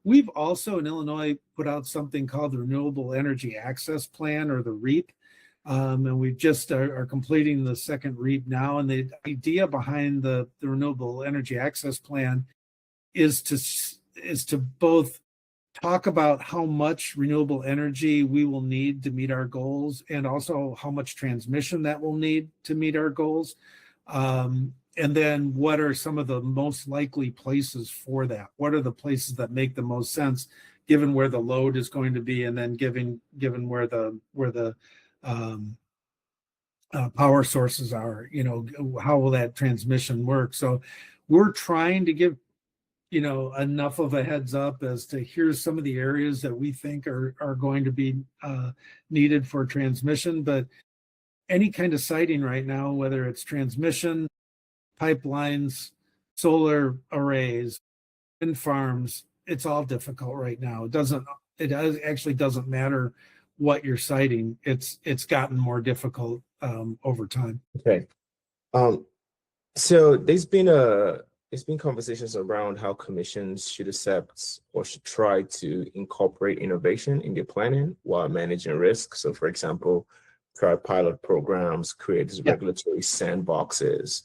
We've also in Illinois put out something called the Renewable Energy Access Plan, or the REAP. And we just are completing the second REAP now. And the idea behind the Renewable Energy Access Plan is to both talk about how much renewable energy we will need to meet our goals, and also how much transmission that we'll need to meet our goals. And then what are some of the most likely places for that? What are the places that make the most sense, given where the load is going to be, and then given where the power sources are? How will that transmission work? So we're trying to give enough of a heads up as to here's some of the areas that we think are going to be needed for transmission. But any kind of siting right now, whether it's transmission, pipelines, solar arrays, wind farms, it's all difficult right now. It actually doesn't matter what you're siting. It's gotten more difficult over time. Okay. So there's been conversations around how commissions should accept or should try to incorporate innovation in their planning while managing risk. So, for example, try pilot programs, create regulatory sandboxes.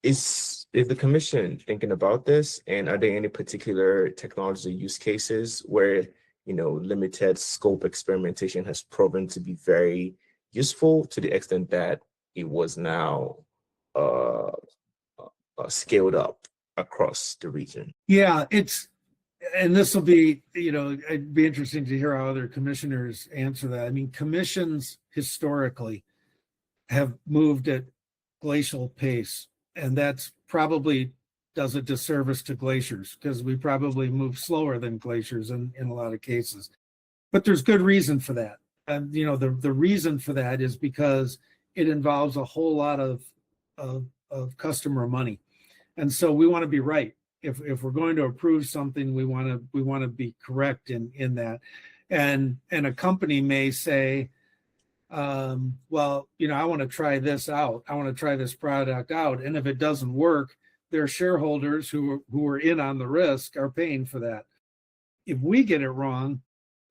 Is the commission thinking about this? And are there any particular technology use cases where limited scope experimentation has proven to be very useful to the extent that it was now scaled up across the region? Yeah, and this will be, it'd be interesting to hear how other commissioners answer that. I mean, commissions historically have moved at glacial pace, and that's probably does a disservice to glaciers, because we probably move slower than glaciers in a lot of cases. But there's good reason for that. And the reason for that is because it involves a whole lot of customer money. And so we want to be right. If we're going to approve something, we want to be correct in that. And a company may say, well, I want to try this out. I want to try this product out. And if it doesn't work, their shareholders who are in on the risk are paying for that. If we get it wrong,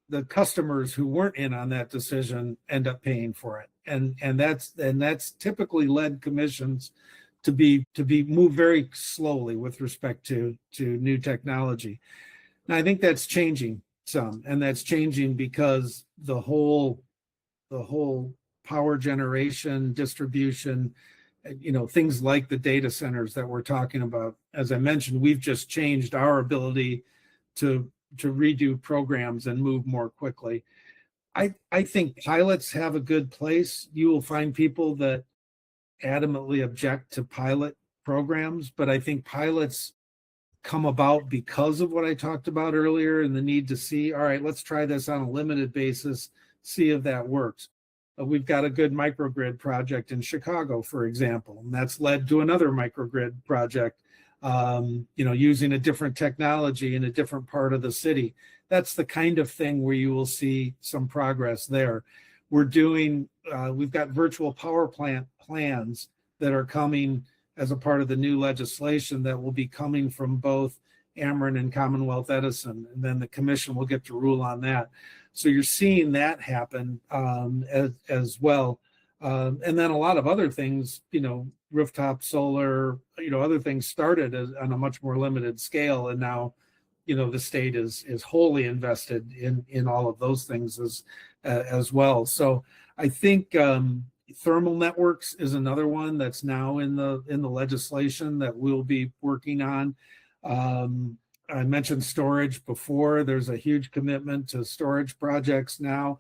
the customers who weren't in on that decision end up paying for it. And that's typically led commissions to be moved very slowly with respect to new technology. Now, I think that's changing some, and that's changing because the whole power generation, distribution, things like the data centers that we're talking about. As I mentioned, we've just changed our ability to redo programs and move more quickly. I think pilots have a good place. You will find people that adamantly object to pilot programs, but I think pilots come about because of what I talked about earlier, and the need to see, all right, let's try this on a limited basis, see if that works. We've got a good microgrid project in Chicago, for example, and that's led to another microgrid project, using a different technology in a different part of the city. That's the kind of thing where you will see some progress there. We've got virtual power plant plans that are coming as a part of the new legislation that will be coming from both Ameren and Commonwealth Edison, and then the commission will get to rule on that. So you're seeing that happen as well. And then a lot of other things, rooftop solar, other things started on a much more limited scale. And now, the state is wholly invested in all of those things as well. So I think thermal networks is another one that's now in the legislation that we'll be working on. I mentioned storage before. There's a huge commitment to storage projects now.